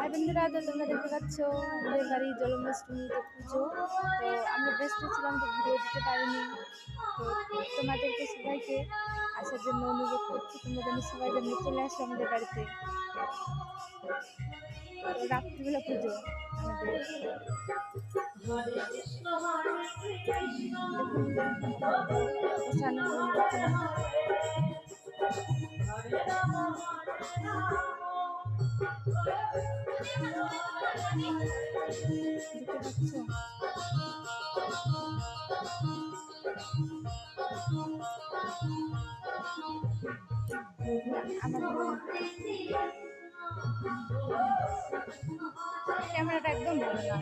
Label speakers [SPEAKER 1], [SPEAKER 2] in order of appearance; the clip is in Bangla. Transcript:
[SPEAKER 1] হাই বন্ধুরা, তো তোমরা দেখতে পাচ্ছ আমাদের বাড়ি জন্মাষ্টমীতে পুজো। তো আমরা ব্যস্ত ছিলাম, তো ভিডিও দিতে পারিনি। তো তোমাদেরকে সবাইকে আসার জন্য অনুরোধ করছি, তোমরা যেন সবাই যেন চলে আসো আমাদের বাড়িতে। তো রাত্রিবেলা পুজো আমাদের। ক্যামেরাটা একদম ভালো না।